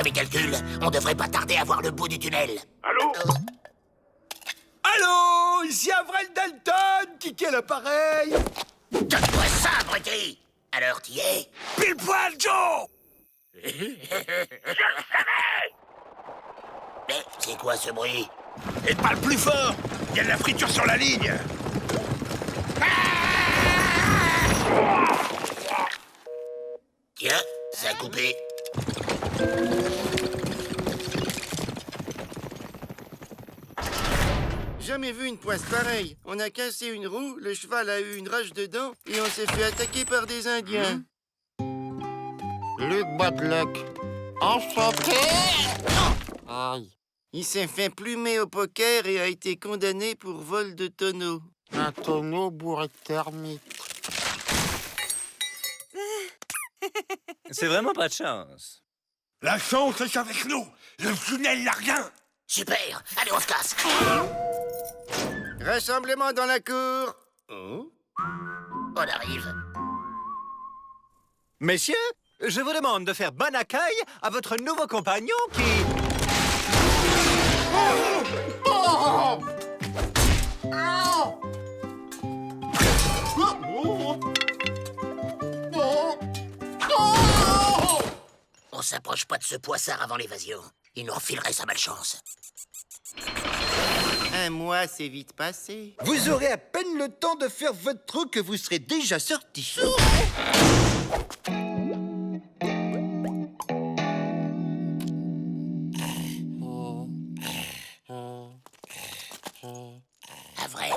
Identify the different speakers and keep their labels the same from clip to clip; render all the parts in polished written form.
Speaker 1: D'après mes calculs, on devrait pas tarder à voir le bout du tunnel.
Speaker 2: Allô?
Speaker 3: Allô, ici Avril Dalton, qui est l'appareil?
Speaker 1: Donne-moi ça, abruti! Alors, t'y es?
Speaker 3: Pile poil, Joe!
Speaker 1: Mais c'est quoi ce bruit?
Speaker 2: Et pas le plus fort! Il y a de la friture sur la ligne!
Speaker 1: Tiens, ça a coupé.
Speaker 4: Jamais vu une poisse pareille. On a cassé une roue, le cheval a eu une rage dedans et on s'est fait attaquer par des Indiens.
Speaker 5: Luc Badluck. Enchanté! Aïe.
Speaker 4: Il s'est fait plumer au poker et a été condamné pour vol de tonneau.
Speaker 5: Un tonneau bourré de termites.
Speaker 6: C'est vraiment pas de chance.
Speaker 2: La chance est avec nous! Le tunnel n'a rien!
Speaker 1: Super! Allez, on se casse!
Speaker 4: Rassemblement dans la cour. Oh?
Speaker 1: On arrive.
Speaker 6: Messieurs, je vous demande de faire bon accueil à votre nouveau compagnon qui...
Speaker 1: On s'approche pas de ce poissard avant l'évasion. Il nous refilerait sa malchance.
Speaker 4: Un mois, c'est vite passé.
Speaker 7: Vous aurez à peine le temps de faire votre trou que vous serez déjà sorti.
Speaker 1: Avril,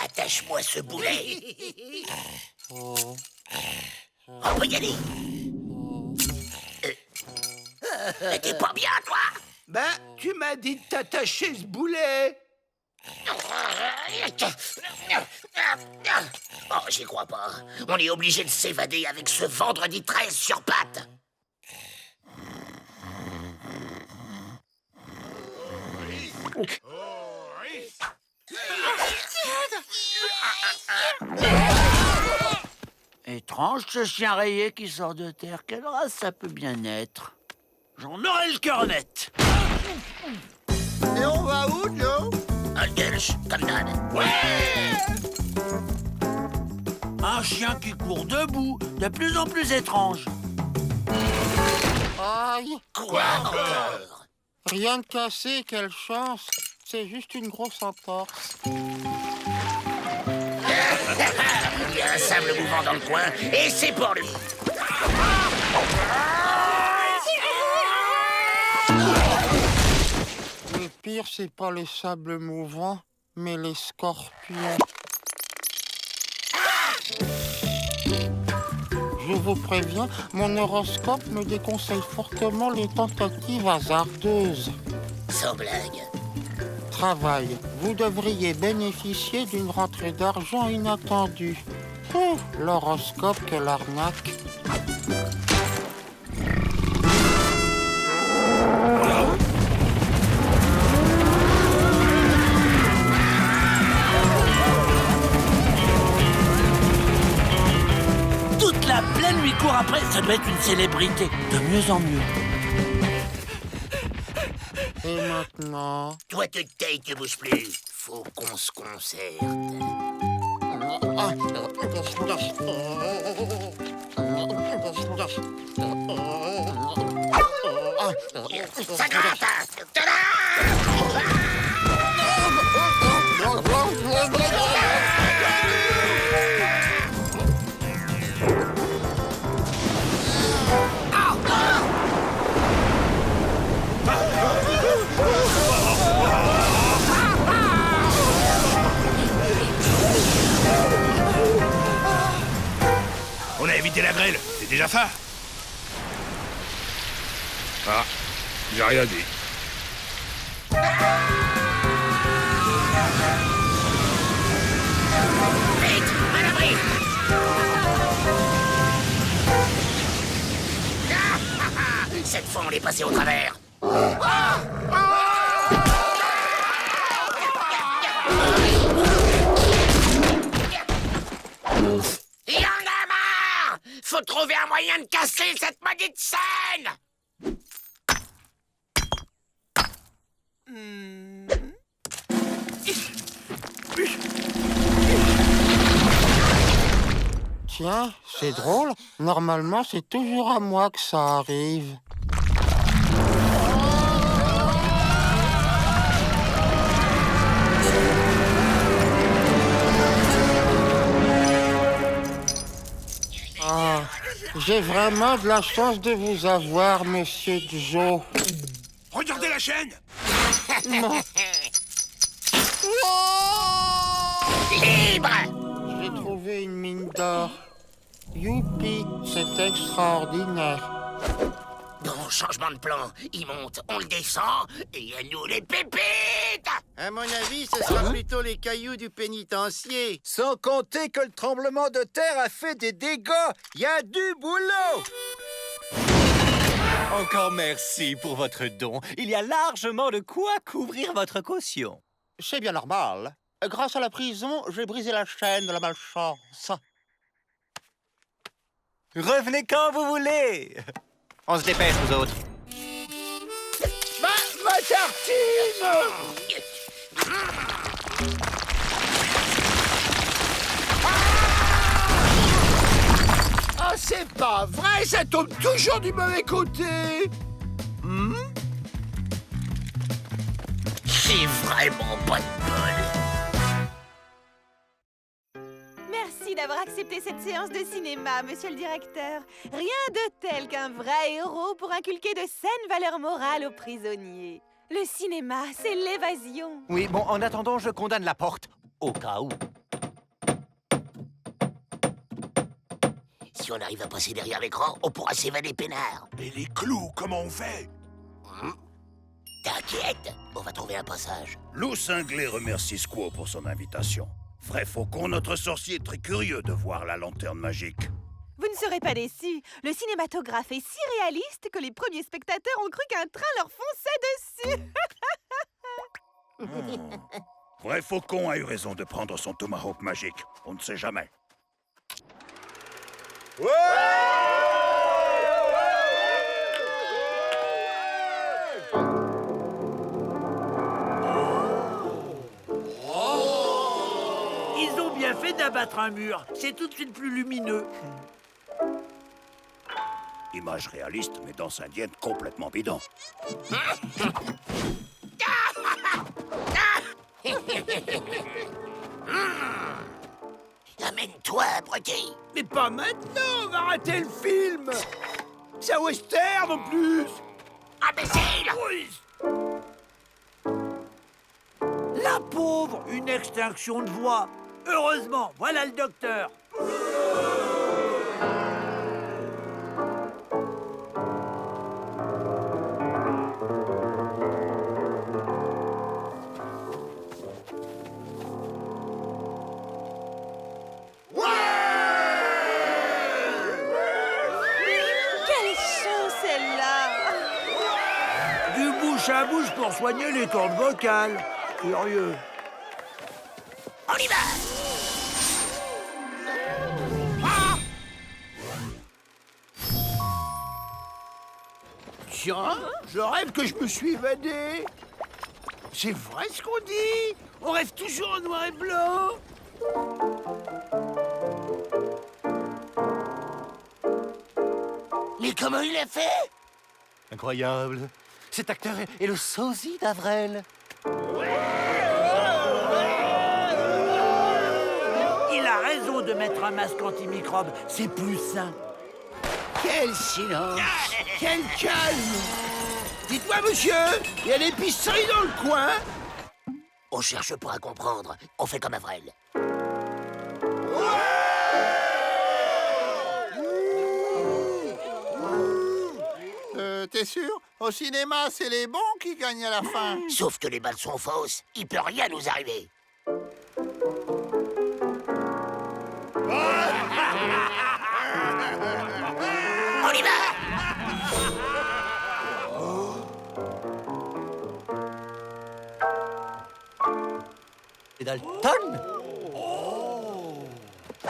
Speaker 1: attache-moi ce boulet. On peut y aller. T'es pas bien, toi?
Speaker 3: Ben, tu m'as dit de t'attacher ce boulet.
Speaker 1: Oh, j'y crois pas. On est obligé de s'évader avec ce vendredi 13 sur pattes.
Speaker 8: Étrange ce chien rayé qui sort de terre. Quelle race ça peut bien être? J'en aurai le cœur net.
Speaker 4: Et on va où, Joe?
Speaker 1: Gulch, comme d'hab.
Speaker 8: Un chien qui court debout, de plus en plus étrange.
Speaker 5: Aïe.
Speaker 1: Quoi encore?
Speaker 5: Rien de cassé, quelle chance. C'est juste une grosse entorse.
Speaker 1: Il y a un sable mouvant dans le coin, et c'est pour lui.
Speaker 5: Le pire, c'est pas les sables mouvants, mais les scorpions. Je vous préviens, mon horoscope me déconseille fortement les tentatives hasardeuses.
Speaker 1: Sans blague.
Speaker 5: Travail, vous devriez bénéficier d'une rentrée d'argent inattendue. L'horoscope, quelle arnaque.
Speaker 8: Toute la plaine lui court après. Ça doit être une célébrité. De mieux en mieux.
Speaker 5: Et maintenant...
Speaker 1: Toi, te tais, tu bouges plus. Faut qu'on se concerte. Ça gratte!
Speaker 2: On a évité la grêle, c'est déjà ça. Ah, j'ai rien dit.
Speaker 1: Vite, à l'abri! Cette fois, on l'est passé au travers. Il y en a marre! Faut trouver un moyen de casser cette maudite scène!
Speaker 5: Tiens, c'est drôle. Normalement, c'est toujours à moi que ça arrive. Ah, j'ai vraiment de la chance de vous avoir, Monsieur Joe.
Speaker 2: Regardez la chaîne!
Speaker 1: Libre!
Speaker 5: J'ai trouvé une mine d'or. Youpi, c'est extraordinaire.
Speaker 1: Bon, changement de plan. Il monte, on le descend, et à nous les pépites!
Speaker 4: À mon avis, ce sera plutôt les cailloux du pénitencier.
Speaker 7: Sans compter que le tremblement de terre a fait des dégâts. Il y a du boulot.
Speaker 6: Encore merci pour votre don. Il y a largement de quoi couvrir votre caution.
Speaker 5: C'est bien normal. Grâce à la prison, j'ai brisé la chaîne de la malchance.
Speaker 6: Revenez quand vous voulez. On se dépêche, vous autres.
Speaker 3: Ma tartine! Ah, c'est pas vrai, ça tombe toujours du mauvais côté.
Speaker 1: C'est vraiment pas de bol.
Speaker 9: Merci d'avoir accepté cette séance de cinéma, monsieur le directeur. Rien de tel qu'un vrai héros pour inculquer de saines valeurs morales aux prisonniers. Le cinéma, c'est l'évasion.
Speaker 6: Oui, bon, en attendant, je condamne la porte. Au cas où.
Speaker 1: Si on arrive à passer derrière l'écran, on pourra s'évader peinard.
Speaker 2: Et les clous, comment on fait?
Speaker 1: T'inquiète, on va trouver un passage.
Speaker 10: Loup Cinglé remercie Squaw pour son invitation. Vrai faucon, notre sorcier est très curieux de voir la lanterne magique.
Speaker 9: Vous ne serez pas déçus. Le cinématographe est si réaliste que les premiers spectateurs ont cru qu'un train leur fonçait dessus.
Speaker 10: Vrai faucon a eu raison de prendre son tomahawk magique. On ne sait jamais.
Speaker 8: Ils ont bien fait d'abattre un mur. C'est tout de suite plus lumineux.
Speaker 10: Image réaliste, mais danse indienne complètement bidon.
Speaker 1: Amène-toi, abruti.
Speaker 3: Mais pas maintenant, on va rater le film. C'est un western en plus.
Speaker 1: Imbécile!
Speaker 8: La pauvre, une extinction de voix. Heureusement, voilà le docteur.
Speaker 9: Quelle chance, celle-là!
Speaker 8: Du bouche à bouche pour soigner les cordes vocales. Curieux.
Speaker 1: On y va!
Speaker 3: Tiens, je rêve que je me suis évadé. C'est vrai ce qu'on dit. On rêve toujours en noir et blanc.
Speaker 1: Mais comment il a fait?
Speaker 6: Incroyable. Cet acteur est le sosie d'Avrel.
Speaker 8: Il a raison de mettre un masque antimicrobe. C'est plus sain.
Speaker 3: Quel silence. Quel calme. Dites-moi, monsieur, il y a l'épicerie dans le coin?
Speaker 1: On cherche pas à comprendre. On fait comme Avril.
Speaker 7: T'es sûr? Au cinéma, c'est les bons qui gagnent à la fin.
Speaker 1: Sauf que les balles sont fausses. Il peut rien nous arriver. On y va!
Speaker 6: Et Dalton?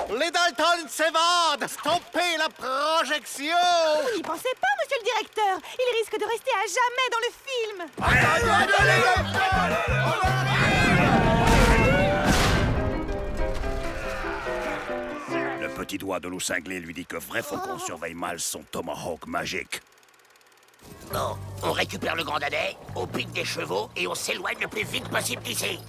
Speaker 6: Les Dalton s'évadent! Stoppez la projection!
Speaker 9: Vous n'y pensez pas, monsieur le directeur. Il risque de rester à jamais dans le film.
Speaker 10: Le petit doigt de loup cinglé lui dit que Vrai Faucon surveille mal son tomahawk magique.
Speaker 1: Bon, on récupère le grand dadais, on pique des chevaux et on s'éloigne le plus vite possible d'ici.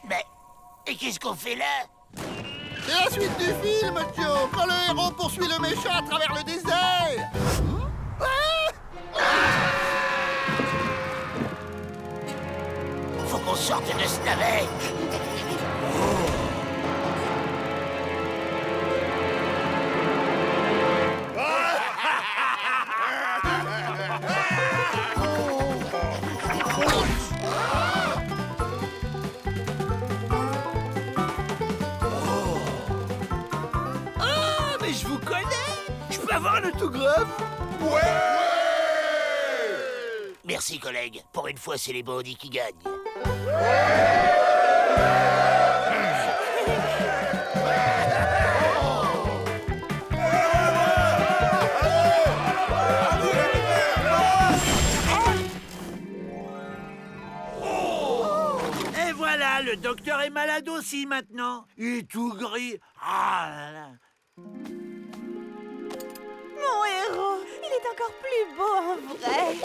Speaker 1: Mais, et qu'est-ce qu'on fait là?
Speaker 7: C'est la suite du film, Joe, quand le héros poursuit le méchant à travers le désert.
Speaker 1: Faut qu'on sorte de ce navet.
Speaker 3: Ah, mais je vous connais. Je peux avoir un autographe?
Speaker 1: Merci, collègue. Pour une fois, c'est les bandits qui gagnent.
Speaker 8: Et voilà, le docteur est malade aussi maintenant. Il est tout gris. Ah là là.
Speaker 9: Mon héros, il est encore plus beau en vrai.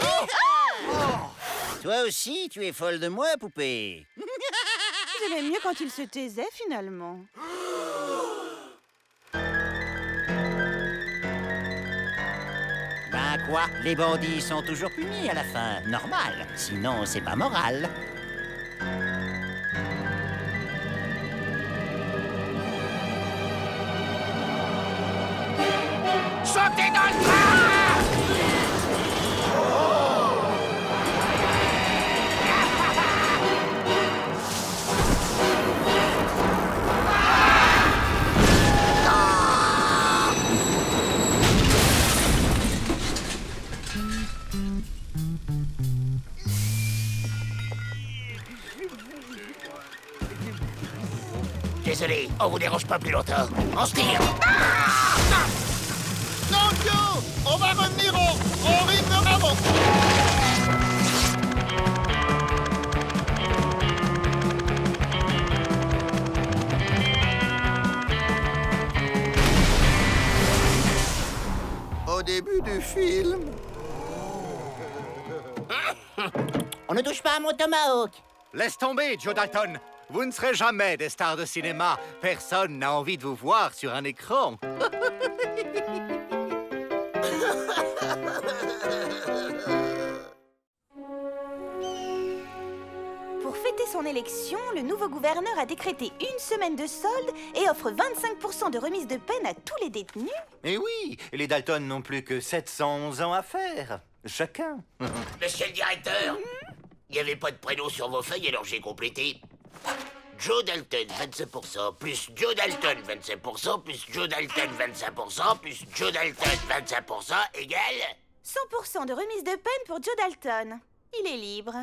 Speaker 11: Toi aussi, tu es folle de moi, poupée.
Speaker 9: J'aimais mieux quand il se taisait finalement.
Speaker 11: Ben quoi? Les bandits sont toujours punis à la fin. Normal. Sinon, c'est pas moral.
Speaker 1: Sautez dans le train! Désolé, on vous dérange pas plus longtemps. On se tire.
Speaker 7: Non, Joe, on va revenir au rythme d'avant. Au début du film.
Speaker 11: On ne touche pas à mon tomahawk.
Speaker 6: Laisse tomber, Joe Dalton. Vous ne serez jamais des stars de cinéma. Personne n'a envie de vous voir sur un écran.
Speaker 9: Pour fêter son élection, le nouveau gouverneur a décrété une semaine de solde et offre 25% de remise de peine à tous les détenus.
Speaker 6: Et oui, les Dalton n'ont plus que 711 ans à faire. Chacun.
Speaker 1: Monsieur le directeur, il n'y avait pas de prénom sur vos feuilles, alors j'ai complété. Joe Dalton, 25%, plus Joe Dalton, 25%, plus Joe Dalton, 25%, plus Joe Dalton, 25%, égale...
Speaker 9: 100% de remise de peine pour Joe Dalton. Il est libre.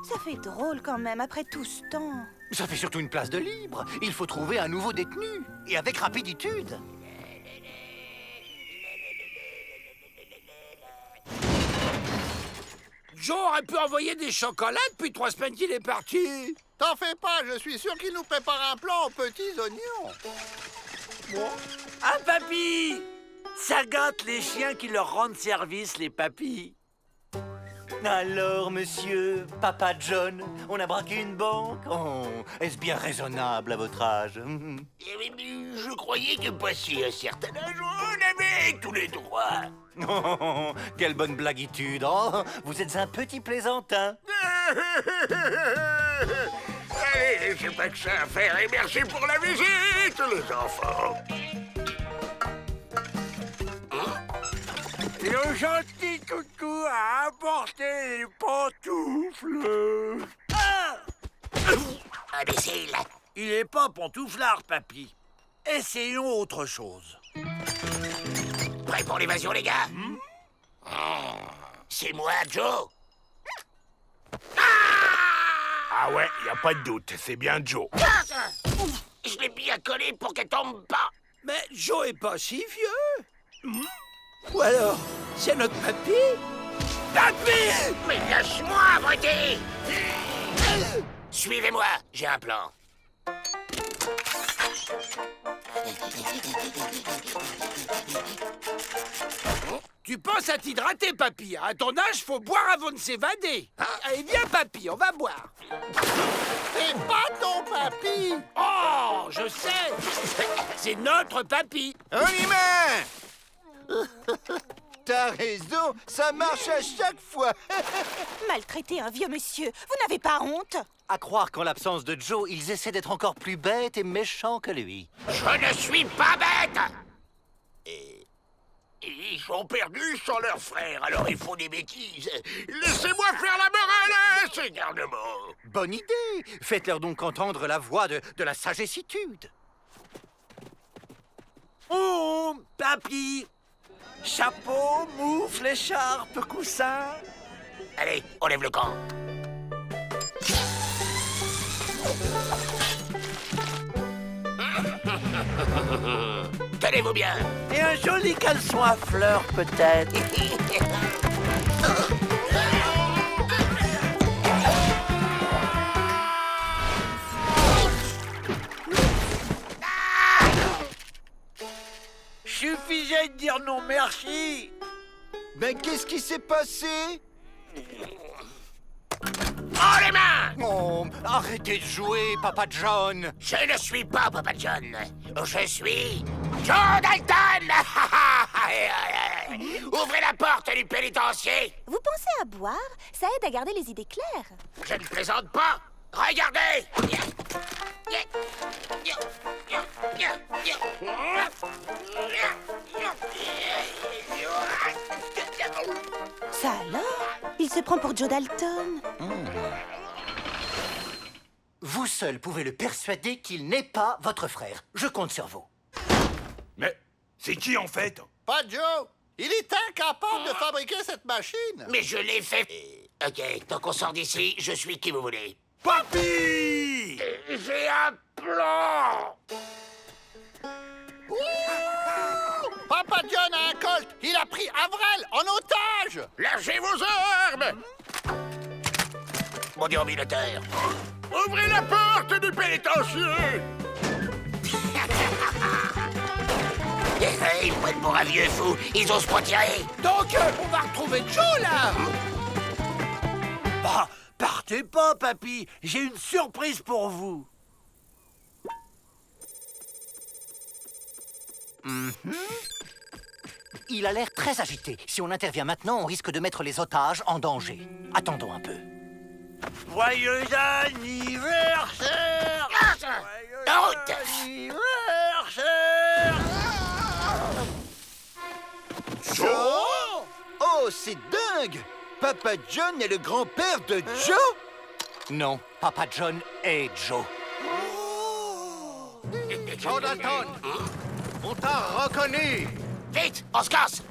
Speaker 9: Ça fait drôle quand même, après tout ce temps.
Speaker 6: Ça fait surtout une place de libre. Il faut trouver un nouveau détenu. Et avec rapiditude.
Speaker 3: Joe aurait pu envoyer des chocolats depuis 3 semaines qu'il est parti.
Speaker 7: T'en fais pas, je suis sûr qu'il nous prépare un plan aux petits oignons.
Speaker 8: Ah, papy! Ça gâte les chiens qui leur rendent service, les papys.
Speaker 6: Alors, monsieur, Papa John, on a braqué une banque? Oh, est-ce bien raisonnable à votre âge?
Speaker 1: Je croyais que passé un certain âge, on avait tous les droits.
Speaker 6: Oh, quelle bonne blaguitude. Oh, vous êtes un petit plaisantin.
Speaker 1: Allez, j'ai pas que ça à faire et merci pour la visite, les enfants.
Speaker 3: Le gentil toutou a apporté les pantoufles. Ah!
Speaker 1: Imbécile.
Speaker 8: Il est pas pantouflard, papy. Essayons autre chose.
Speaker 1: Prêt pour l'évasion, les gars? C'est moi, Joe.
Speaker 2: Ah ouais, y a pas de doute, c'est bien Joe.
Speaker 1: Je l'ai bien collé pour qu'elle tombe pas.
Speaker 3: Mais Joe est pas si vieux. Ou alors, c'est notre papy? Papy!
Speaker 1: Mais lâche-moi, abruti! Suivez-moi, j'ai un plan.
Speaker 3: Tu penses à t'hydrater, papy. À ton âge, faut boire avant de s'évader. Allez, viens, papy, on va boire.
Speaker 7: C'est pas ton papy!
Speaker 3: Oh, je sais. C'est notre papy.
Speaker 4: On y met! T'as raison, ça marche à chaque fois.
Speaker 9: Maltraiter un vieux monsieur, vous n'avez pas honte?
Speaker 6: À croire qu'en l'absence de Joe, ils essaient d'être encore plus bêtes et méchants que lui.
Speaker 1: Je ne suis pas bête!
Speaker 2: Ils sont perdus sans leur frère, alors ils font des bêtises. Laissez-moi faire la morale, garnement.
Speaker 6: Bonne idée! Faites-leur donc entendre la voix de la sagessitude.
Speaker 3: Oh, papy. Chapeau, moufle, écharpe, coussin.
Speaker 1: Allez, on lève le camp. Tenez-vous bien.
Speaker 8: Et un joli caleçon à fleurs, peut-être. Suffisait de dire non merci.
Speaker 4: Mais qu'est-ce qui s'est passé?
Speaker 1: Oh, les mains!
Speaker 6: Oh, arrêtez de jouer, Papa John!
Speaker 1: Je ne suis pas Papa John. Je suis Joe Dalton! Ouvrez la porte du pénitencier.
Speaker 9: Vous pensez à boire? Ça aide à garder les idées claires.
Speaker 1: Je ne plaisante pas. Regardez!
Speaker 9: Ça alors? Il se prend pour Joe Dalton.
Speaker 6: Vous seul pouvez le persuader qu'il n'est pas votre frère. Je compte sur vous.
Speaker 2: Mais c'est qui en fait?
Speaker 7: Pas Joe! Il est incapable de fabriquer cette machine!
Speaker 1: Mais je l'ai fait. Ok, tant qu'on sort d'ici, je suis qui vous voulez.
Speaker 2: Papy!
Speaker 1: J'ai un plan.
Speaker 7: Papa John a un colt! Il a pris Avril en otage!
Speaker 2: Lâchez vos armes!
Speaker 1: Mon déambulateur.
Speaker 2: Ouvrez la porte du pénitencier!
Speaker 1: Ils prennent pour un vieux fou. Ils osent pas tirer.
Speaker 3: Donc, on va retrouver Joe, là. Bah, partez pas, papy. J'ai une surprise pour vous.
Speaker 6: Il a l'air très agité. Si on intervient maintenant, on risque de mettre les otages en danger. Attendons un peu.
Speaker 8: Joyeux anniversaire!
Speaker 1: En route!
Speaker 8: Anniversaire!
Speaker 4: Joe? Oh, c'est dingue! Papa John est le grand-père de Joe?
Speaker 6: Non, Papa John est Joe.
Speaker 4: Joe Dalton! On t'a reconnu!
Speaker 1: Vite, on se casse.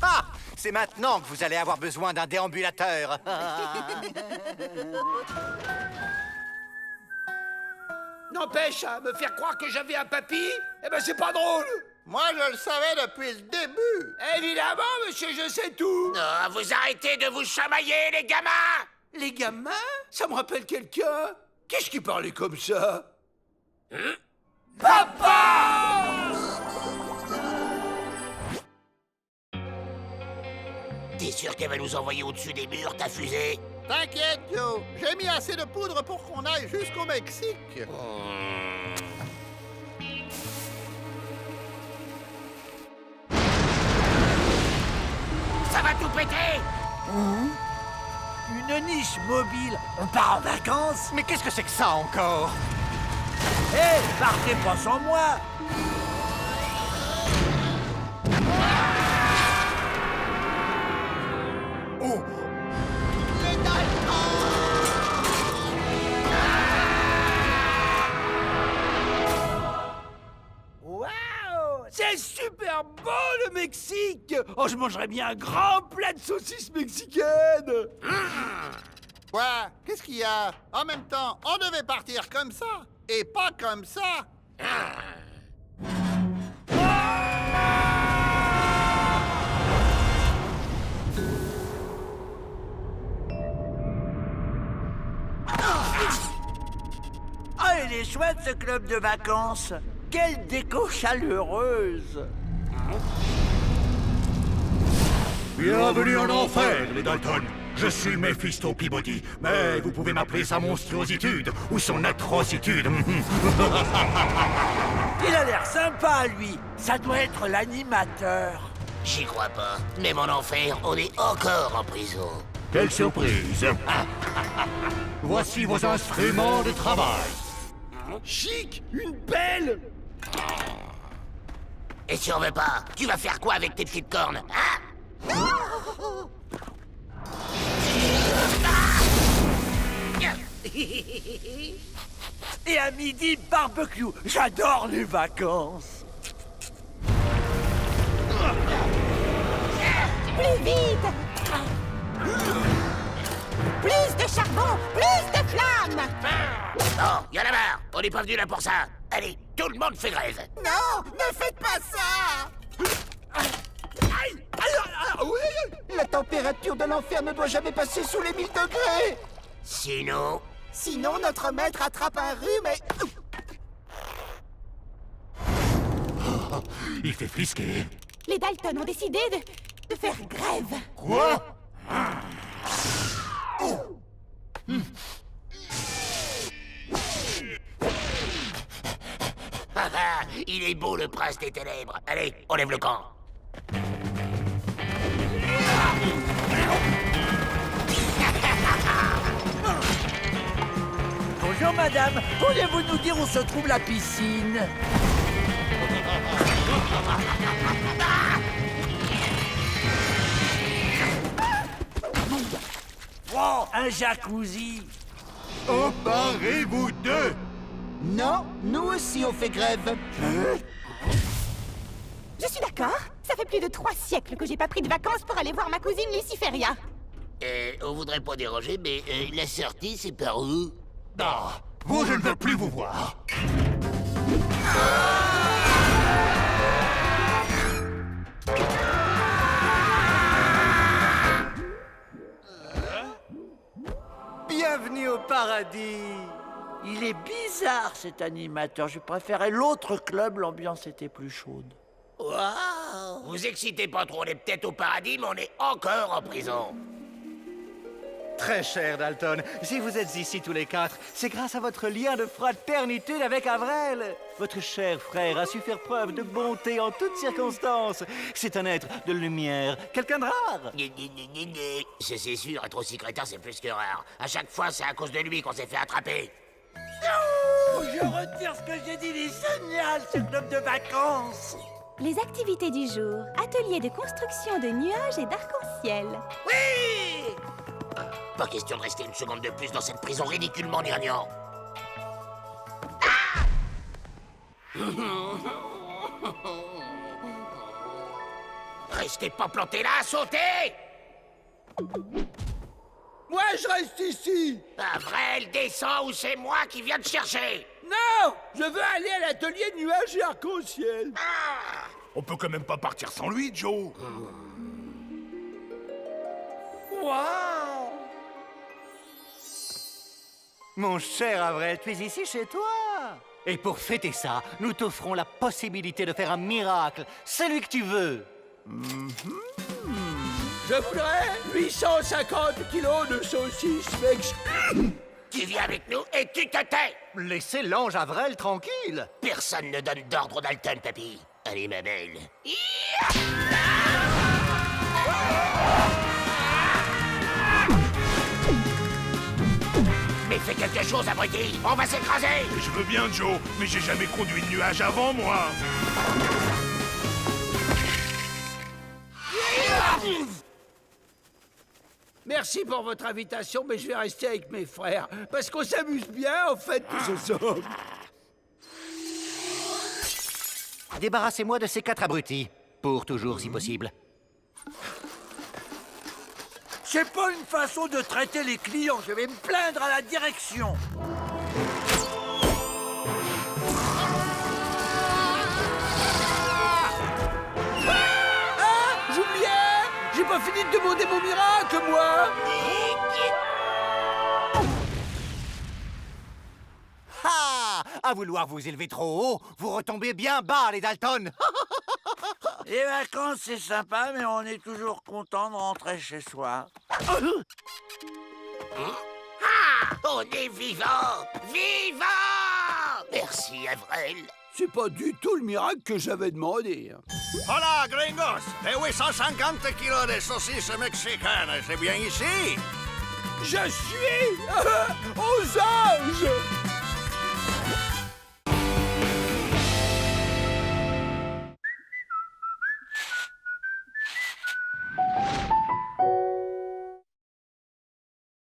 Speaker 6: Ah! C'est maintenant que vous allez avoir besoin d'un déambulateur.
Speaker 3: N'empêche, à me faire croire que j'avais un papy, eh ben c'est pas drôle.
Speaker 7: Moi, je le savais depuis le début!
Speaker 3: Évidemment, monsieur, je sais tout.
Speaker 1: Non, vous arrêtez de vous chamailler, les gamins.
Speaker 3: Les gamins? Ça me rappelle quelqu'un. Qu'est-ce qui parlait comme ça? Papa!
Speaker 1: T'es sûr qu'elle va nous envoyer au-dessus des murs, ta fusée?
Speaker 7: T'inquiète, Joe! J'ai mis assez de poudre pour qu'on aille jusqu'au Mexique!
Speaker 1: Ça va tout péter!
Speaker 8: Une niche mobile. On part en vacances.
Speaker 6: Mais qu'est-ce que c'est que ça encore?
Speaker 8: Hé, partez pas sans moi.
Speaker 10: Oh!
Speaker 8: Waouh! C'est super beau le Mexique! Oh, je mangerais bien un grand plat de saucisses mexicaines!
Speaker 7: Quoi? Qu'est-ce qu'il y a? En même temps, on devait partir comme ça, et pas comme ça.
Speaker 8: Ah, il est chouette ce club de vacances! Quelle déco chaleureuse!
Speaker 10: Bienvenue en enfer, les Dalton. Je suis Mephisto Peabody, mais vous pouvez m'appeler sa monstruositude ou son atrocitude.
Speaker 8: Il a l'air sympa, lui! Ça doit être l'animateur!
Speaker 1: J'y crois pas. Même en enfer, on est encore en prison.
Speaker 10: Quelle surprise! Voici vos instruments de travail.
Speaker 8: Chic! Une pelle!
Speaker 1: Et si on veut pas, tu vas faire quoi avec tes petites cornes, hein?
Speaker 8: Et à midi, barbecue! J'adore les vacances!
Speaker 9: Plus vite! Plus de charbon! Plus de flammes!
Speaker 1: Oh, y'en a marre! On n'est pas venu là pour ça! Allez, tout le monde fait grève!
Speaker 3: Non, ne faites pas ça! La température de l'enfer ne doit jamais passer sous les 1000 degrés!
Speaker 1: Sinon...
Speaker 3: Sinon, notre maître attrape un rhume et...
Speaker 10: Il fait frisquer.
Speaker 9: Les Dalton ont décidé de faire grève.
Speaker 10: Quoi?
Speaker 1: Il est beau le prince des ténèbres. Allez, on lève le camp.
Speaker 8: Bonjour madame, pourriez-vous nous dire où se trouve la piscine? Oh, un jacuzzi!
Speaker 10: Emparez-vous d'eux!
Speaker 3: Non, nous aussi on fait grève.
Speaker 9: Je suis d'accord. Ça fait plus de 3 siècles que j'ai pas pris de vacances pour aller voir ma cousine Luciferia.
Speaker 1: On voudrait pas déranger, mais la sortie, c'est par où?
Speaker 10: Ah, vous, je ne veux plus vous voir.
Speaker 6: Bienvenue au paradis.
Speaker 8: Il est bizarre cet animateur. Je préférais l'autre club, l'ambiance était plus chaude.
Speaker 1: Waouh! Vous excitez pas trop, on est peut-être au paradis, mais on est encore en prison.
Speaker 6: Très cher Dalton, si vous êtes ici tous les 4, c'est grâce à votre lien de fraternité avec Avrel. Votre cher frère a su faire preuve de bonté en toutes circonstances. C'est un être de lumière, quelqu'un de rare.
Speaker 1: C'est sûr, être aussi crétin, c'est plus que rare. À chaque fois, c'est à cause de lui qu'on s'est fait attraper.
Speaker 8: Non! Je retire ce que j'ai dit, il est génial ce club de vacances!
Speaker 9: Les activités du jour. Atelier de construction de nuages et d'arc-en-ciel.
Speaker 1: Oui! Pas question de rester une seconde de plus dans cette prison ridiculement gnangnan. Restez pas plantés là, sautez!
Speaker 3: Moi, je reste ici.
Speaker 1: Avrel, descends ou c'est moi qui viens te chercher.
Speaker 3: Non, je veux aller à l'atelier nuages et arc-en-ciel.
Speaker 10: On peut quand même pas partir sans lui, Joe.
Speaker 6: Waouh! Mon cher Avrel, tu es ici chez toi. Et pour fêter ça, nous t'offrons la possibilité de faire un miracle, celui que tu veux.
Speaker 3: Je voudrais 850 kilos de saucisses mexicaines.
Speaker 1: Tu viens avec nous et tu te tais.
Speaker 6: Laissez l'ange Avrel tranquille.
Speaker 1: Personne ne donne d'ordre aux Dalton, papy. Allez, ma belle. fais quelque chose, abruti! On va s'écraser!
Speaker 10: Je veux bien, Joe, mais j'ai jamais conduit de nuage avant, moi.
Speaker 8: Merci pour votre invitation, mais je vais rester avec mes frères. Parce qu'on s'amuse bien, en fait, tous ensemble.
Speaker 6: Débarrassez-moi de ces 4 abrutis. Pour toujours, si possible.
Speaker 8: C'est pas une façon de traiter les clients. Je vais me plaindre à la direction. Ah, Julien! J'ai pas fini de demander mon miracle, moi!
Speaker 6: Ah! À vouloir vous élever trop haut, vous retombez bien bas, les Dalton.
Speaker 8: Les vacances, c'est sympa, mais on est toujours content de rentrer chez soi.
Speaker 1: Ah! On est vivant! Vivant! Merci, Avril.
Speaker 8: C'est pas du tout le miracle que j'avais demandé.
Speaker 2: Hola, gringos! Les 850 kilos de saucisses mexicaines, c'est bien ici?
Speaker 8: Je suis